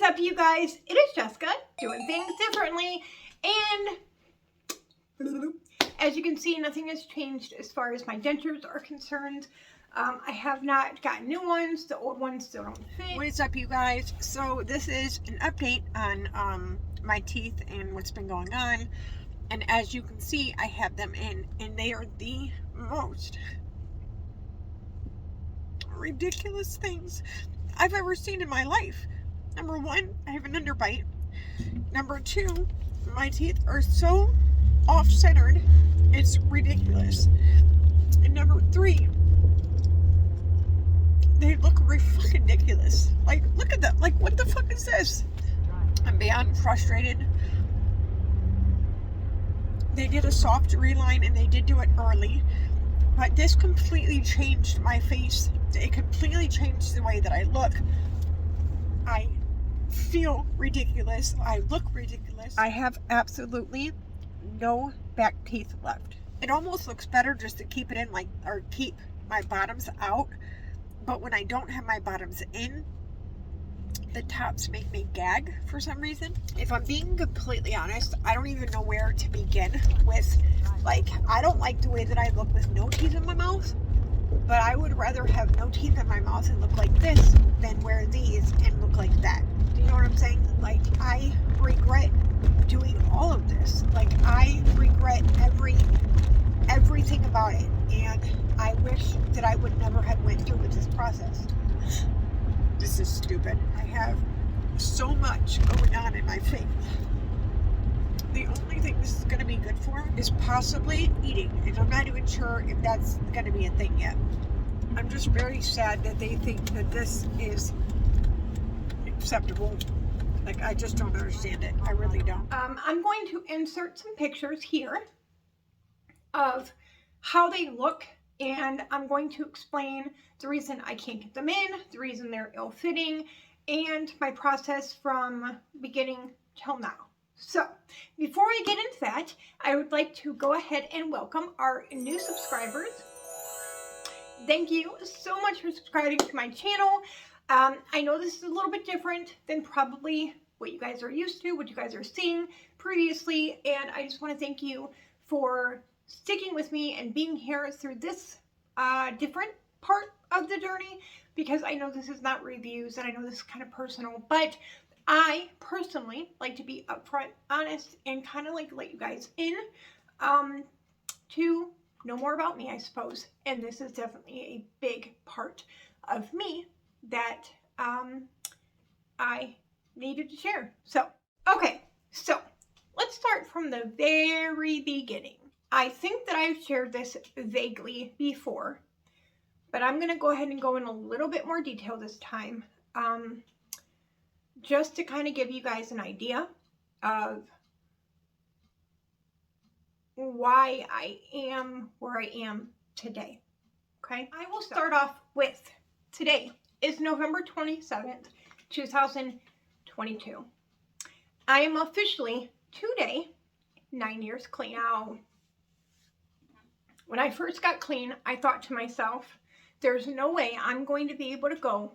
up, you guys? It is Jessica, doing things differently, and as you can see, nothing has changed as far as my dentures are concerned. I have not gotten new ones. The old ones still don't fit. What is up, you guys? So this is an update on my teeth and what's been going on. And as you can see, I have them in, and they are the most ridiculous things I've ever seen in my life. Number one, I have an underbite. Number two, my teeth are so off-centered, it's ridiculous. And number three, they look fucking ridiculous. Like, look at that. Like, what the fuck is this? I'm beyond frustrated. They did a soft reline and they did do it early, but this completely changed my face. It completely changed the way that I look. I feel ridiculous. I look ridiculous. I have absolutely no back teeth left. It almost looks better just to keep it in, like, or keep my bottoms out. But when I don't have my bottoms in, the tops make me gag for some reason. If I'm being completely honest, I don't even know where to begin with. Like, I don't like the way that I look with no teeth in my mouth, but I would rather have no teeth in my mouth and look like this than wear these and look like that. Do you know what I'm saying? Like, I regret doing all of this. Like, I regret everything about it, and I wish that I would never have went through with this process. This is stupid. I have so much going on in my face. The only thing this is going to be good for is possibly eating, and I'm not even sure if that's going to be a thing yet. I'm just very sad that they think that this is acceptable. Like, I just don't understand it. I really don't. I'm going to insert some pictures here of how they look, and I'm going to explain the reason I can't get them in, the reason they're ill-fitting, and my process from beginning till now. So, before I get into that, I would like to go ahead and welcome our new subscribers. Thank you so much for subscribing to my channel. I know this is a little bit different than probably what you guys are used to, what you guys are seeing previously, and I just want to thank you for sticking with me and being here through this different part of the journey, because I know this is not reviews and I know this is kind of personal, but I personally like to be upfront, honest, and kind of like let you guys in to know more about me, I suppose. And this is definitely a big part of me that I needed to share. So, okay, so let's start from the very beginning. I think that I've shared this vaguely before, but I'm going to go ahead and go in a little bit more detail this time, just to kind of give you guys an idea of why I am where I am today. Okay, I will start off with today is November 27th, 2022. I am officially today 9 years clean. Now, when I first got clean, I thought to myself, there's no way I'm going to be able to go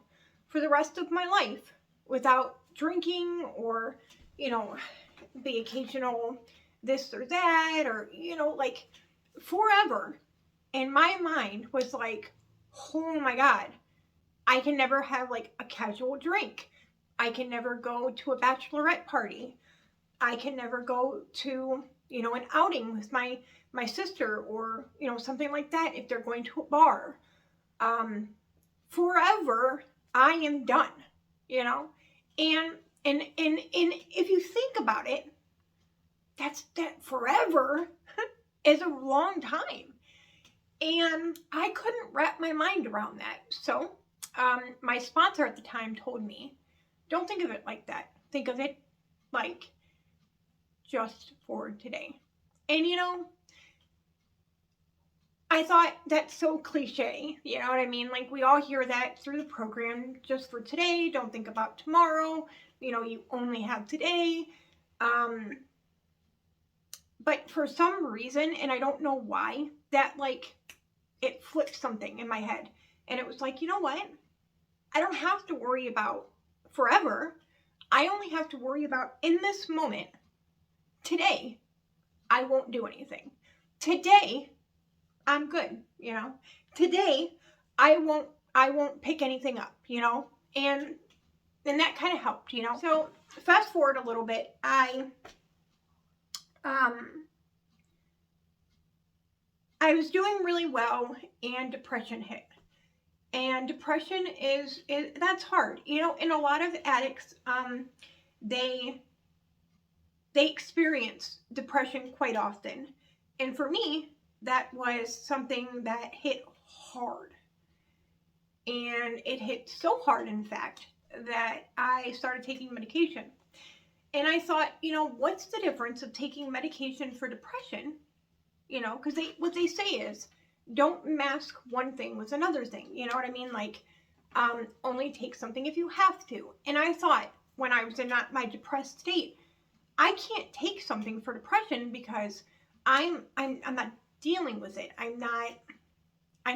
for the rest of my life without drinking or, you know, the occasional this or that, or, you know, like forever. And my mind was like, oh my God, I can never have like a casual drink. I can never go to a bachelorette party. I can never go to, you know, an outing with my sister, or, you know, something like that if they're going to a bar. Forever, I am done, you know? And if you think about it, that forever is a long time. And I couldn't wrap my mind around that. So, my sponsor at the time told me, don't think of it like that. Think of it like just for today. And, you know, I thought that's so cliche, you know what I mean? Like, we all hear that through the program, just for today, don't think about tomorrow, you know, you only have today. But for some reason, and I don't know why, that, like, it flipped something in my head. And it was like, you know what? I don't have to worry about forever. I only have to worry about in this moment. Today, I won't do anything. Today, I'm good, you know. Today, I won't pick anything up, you know. And that kind of helped, you know. So fast forward a little bit, I was doing really well, and depression hit. And depression is that's hard, you know. And a lot of addicts, they experience depression quite often. And for me, that was something that hit hard. And it hit so hard, in fact, that I started taking medication. And I thought, you know, what's the difference of taking medication for depression? You know, because what they say is, don't mask one thing with another thing. You know what I mean? Like, only take something if you have to. And I thought, when I was in my depressed state, I can't take something for depression because I'm not dealing with it. I'm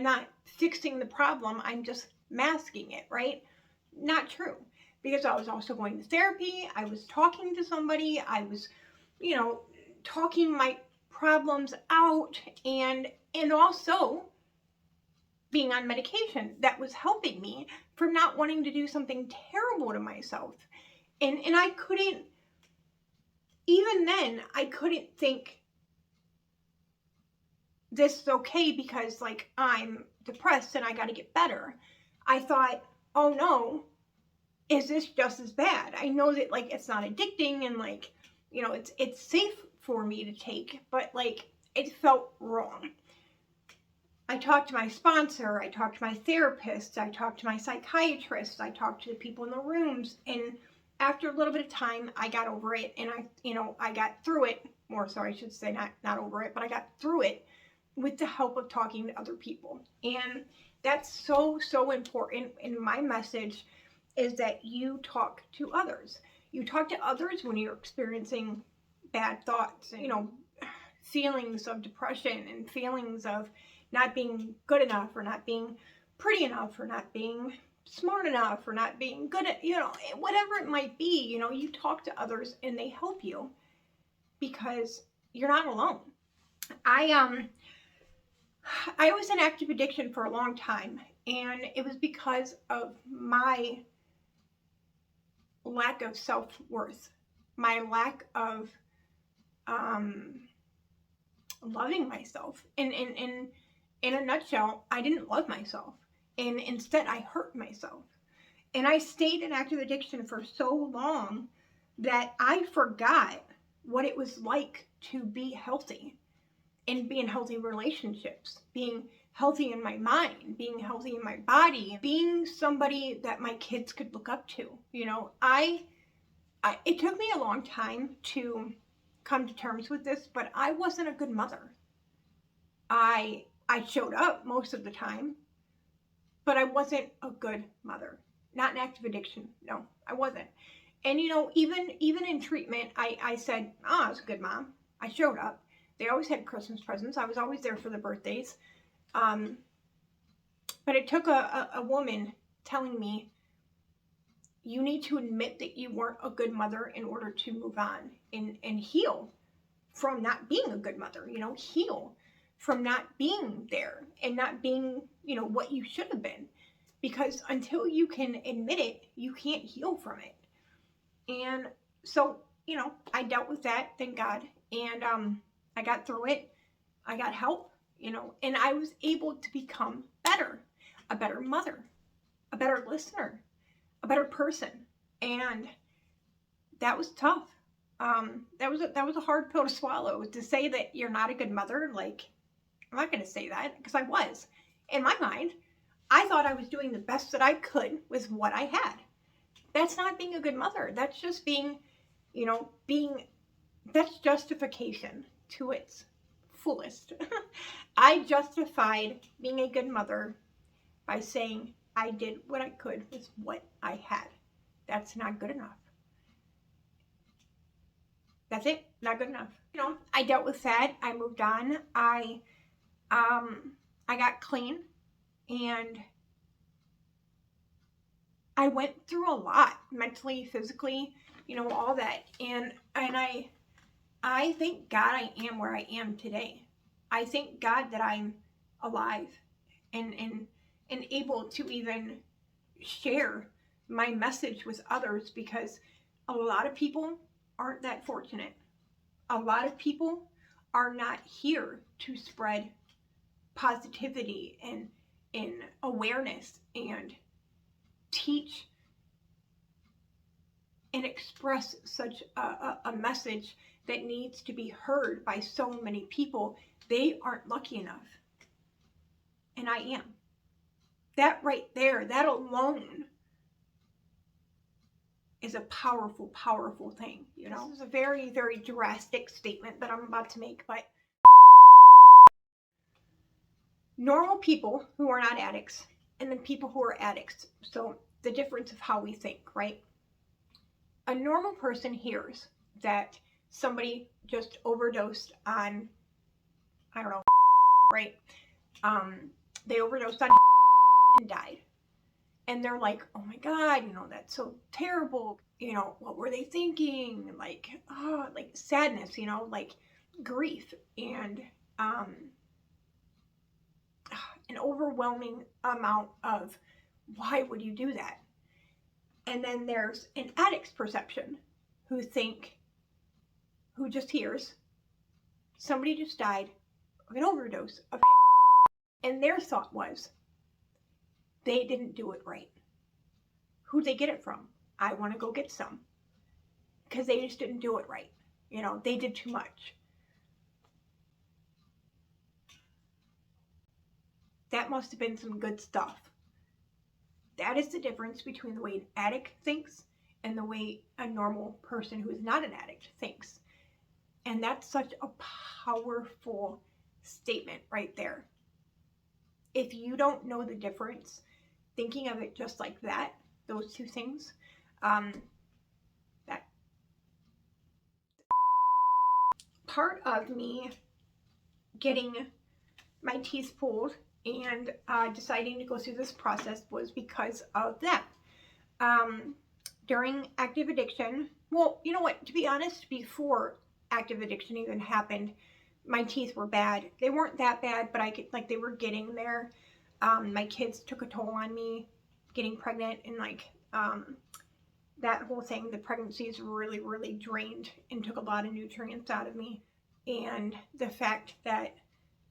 not fixing the problem. I'm just masking it, right? Not true. Because I was also going to therapy. I was talking to somebody. I was, you know, talking my problems out, and also being on medication that was helping me from not wanting to do something terrible to myself. And I couldn't, even then, I couldn't think this is okay because, like, I'm depressed and I got to get better. I thought, oh no, is this just as bad? I know that, like, it's not addicting and, like, you know, it's safe for me to take, but, like, it felt wrong. I talked to my sponsor, I talked to my therapist, I talked to my psychiatrist, I talked to the people in the rooms, and after a little bit of time, I got over it, and I got through it, more so I should say, not over it, but I got through it with the help of talking to other people. And that's so, so important. And my message is that you talk to others. You talk to others when you're experiencing bad thoughts, you know, feelings of depression and feelings of not being good enough, or not being pretty enough, or not being smart enough, or not being good at, you know, whatever it might be. You know, you talk to others and they help you because you're not alone. I was in active addiction for a long time, and it was because of my lack of self-worth, my lack of loving myself. In a nutshell, I didn't love myself, and instead I hurt myself. And I stayed in active addiction for so long that I forgot what it was like to be healthy, and be in healthy relationships, being healthy in my mind, being healthy in my body, being somebody that my kids could look up to. You know, it took me a long time to come to terms with this, but I wasn't a good mother. I showed up most of the time, but I wasn't a good mother. Not in active addiction. No, I wasn't. And, you know, even in treatment, I said, I was a good mom. I showed up. They always had Christmas presents. I was always there for the birthdays. But it took a woman telling me, you need to admit that you weren't a good mother in order to move on and heal from not being a good mother, you know, heal from not being there and not being, you know, what you should have been. Because until you can admit it, you can't heal from it. And so, you know, I dealt with that, thank God. And I got through it. I got help, you know, and I was able to become better, a better mother, a better listener, a better person. And that was tough. That was a hard pill to swallow, to say that you're not a good mother. Like, I'm not going to say that, because I was. In my mind, I thought I was doing the best that I could with what I had. That's not being a good mother. That's just being, you know, that's justification to its fullest. I justified being a good mother by saying I did what I could with what I had. That's not good enough. That's it. Not good enough. You know, I dealt with that. I moved on. I got clean, and I went through a lot mentally, physically, all that. And I thank God I am where I am today. I thank God that I'm alive and able to even share my message with others, because a lot of people aren't that fortunate. A lot of people are not here to spread positivity and awareness and teach and express such a message that needs to be heard by so many people. They aren't lucky enough. And I am. That right there, that alone is a powerful, powerful thing, This is a very, very drastic statement that I'm about to make, but normal people who are not addicts and then people who are addicts. So the difference of how we think, right? A normal person hears that somebody just overdosed on, I don't know, right? They overdosed on and died. And they're like, oh my God, that's so terrible. What were they thinking? Like, oh, like sadness, like grief and an overwhelming amount of why would you do that? And then there's an addict's perception who just hears somebody just died of an overdose of and their thought was they didn't do it right. Who'd they get it from? I want to go get some. Because they just didn't do it right. They did too much. That must have been some good stuff. That is the difference between the way an addict thinks and the way a normal person who is not an addict thinks. And that's such a powerful statement right there. If you don't know the difference, thinking of it just like that, those two things, that part of me getting my teeth pulled and deciding to go through this process was because of that. During active addiction, well, you know what, to be honest, before active addiction even happened, my teeth were bad. They weren't that bad, but they were getting there. My kids took a toll on me, getting pregnant, and that whole thing, the pregnancies really, really drained and took a lot of nutrients out of me. And the fact that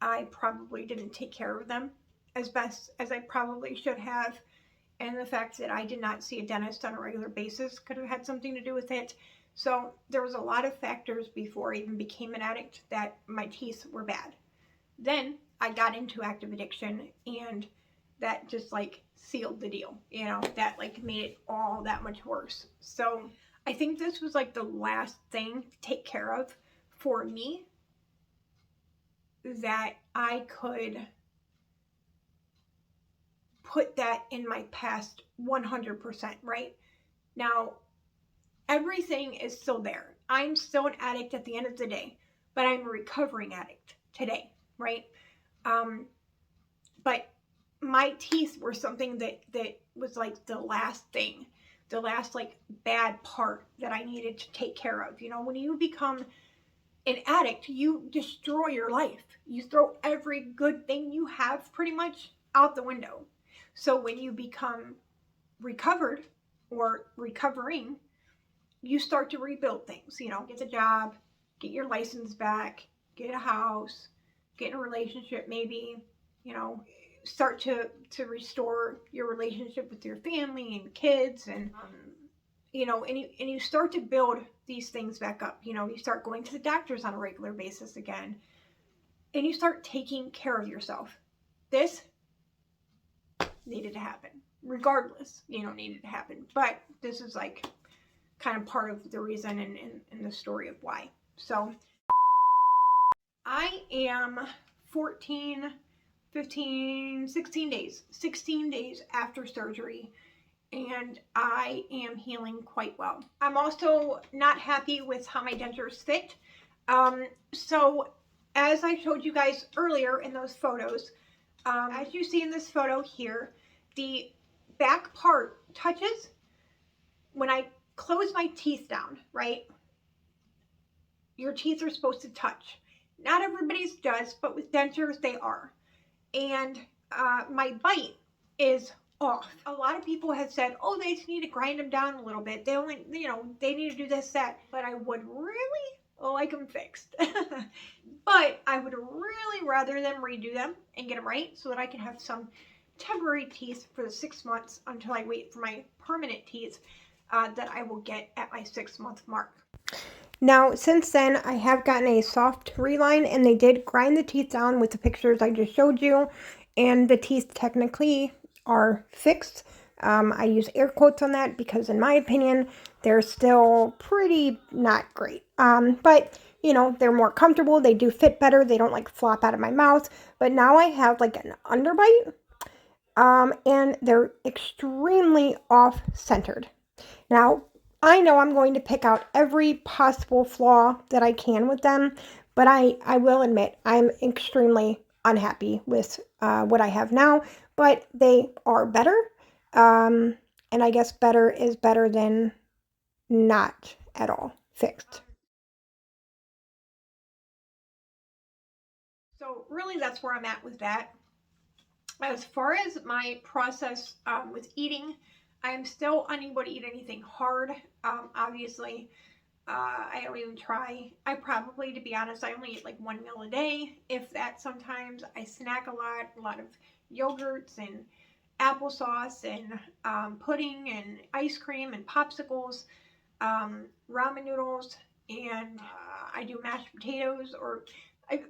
I probably didn't take care of them as best as I probably should have, and the fact that I did not see a dentist on a regular basis could have had something to do with it. So there was a lot of factors before I even became an addict that my teeth were bad. Then I got into active addiction, and that just sealed the deal, that made it all that much worse. So I think this was the last thing to take care of for me that I could put that in my past 100%, right? Now, everything is still there. I'm still an addict at the end of the day, but I'm a recovering addict today, right? But my teeth were something that was the last thing, the last bad part that I needed to take care of. When you become an addict, you destroy your life. You throw every good thing you have pretty much out the window. So when you become recovered or recovering, you start to rebuild things, get a job, get your license back, get a house, get in a relationship maybe, start to restore your relationship with your family and kids, and you start to build these things back up. You start going to the doctors on a regular basis again, and you start taking care of yourself. This needed to happen, regardless, needed to happen. But this is kind of part of the reason and the story of why. So I am 14, 15, 16 days after surgery, and I am healing quite well. I'm also not happy with how my dentures fit. So as I showed you guys earlier in those photos, as you see in this photo here, the back part touches, when I close my teeth down, right? Your teeth are supposed to touch. Not everybody's does, but with dentures, they are. And my bite is off. A lot of people have said, oh, they just need to grind them down a little bit. They only, they need to do this, that. But I would really like them fixed. But I would really rather them redo them and get them right so that I can have some temporary teeth for the 6 months until I wait for my permanent teeth that I will get at my 6-month mark. Now, since then, I have gotten a soft reline, and they did grind the teeth down with the pictures I just showed you, and the teeth technically are fixed. I use air quotes on that because, in my opinion, they're still pretty not great. But, they're more comfortable. They do fit better. They don't, flop out of my mouth. But now I have, an underbite, and they're extremely off-centered. Now, I know I'm going to pick out every possible flaw that I can with them, but I will admit I'm extremely unhappy with what I have now, but they are better, and I guess better is better than not at all fixed. So really that's where I'm at with that. As far as my process with eating, I am still unable to eat anything hard. Obviously, I don't even try. I probably, to be honest, I only eat 1 meal a day, if that. Sometimes I snack a lot of yogurts and applesauce and pudding and ice cream and popsicles, ramen noodles, and I do mashed potatoes, or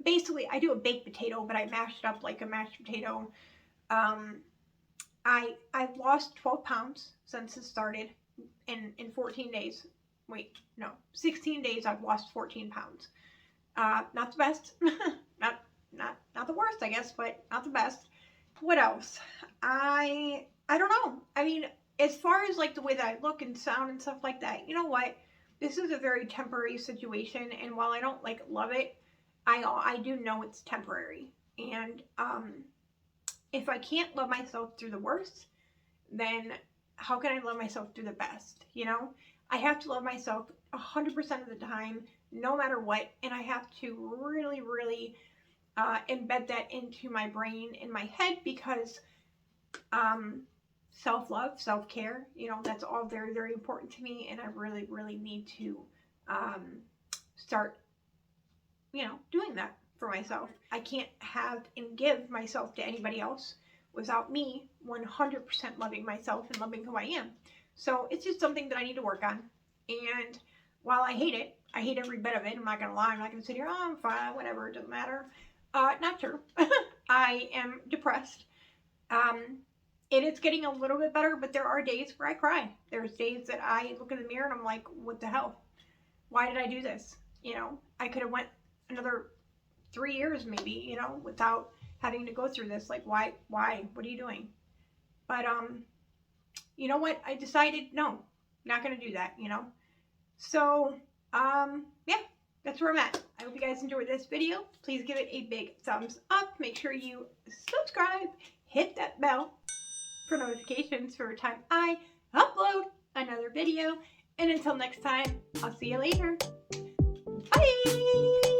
basically I do a baked potato, but I mash it up like a mashed potato. I've lost 12 pounds since it started in 14 days. Wait, no, 16 days I've lost 14 pounds. Not the best. not the worst, I guess, but not the best. What else? I don't know. I mean, as far as the way that I look and sound and stuff like that, you know what? This is a very temporary situation, and while I don't love it, I do know it's temporary. And if I can't love myself through the worst, then how can I love myself through the best? I have to love myself 100% of the time, no matter what, and I have to really, really embed that into my brain and my head, because self-love, self-care, that's all very, very important to me, and I really, really need to start, doing that for myself. I can't have and give myself to anybody else without me 100% loving myself and loving who I am. So it's just something that I need to work on. And while I hate it, I hate every bit of it. I'm not going to lie. I'm not going to sit here, oh, I'm fine, whatever, it doesn't matter. Not true. I am depressed. It is getting a little bit better, but there are days where I cry. There's days that I look in the mirror and I'm like, what the hell? Why did I do this? I could have went another 3 years maybe, without having to go through this. Why? What are you doing? But, you know what? I decided, no, not going to do that, So, yeah, that's where I'm at. I hope you guys enjoyed this video. Please give it a big thumbs up. Make sure you subscribe, hit that bell for notifications for every time I upload another video. And until next time, I'll see you later. Bye!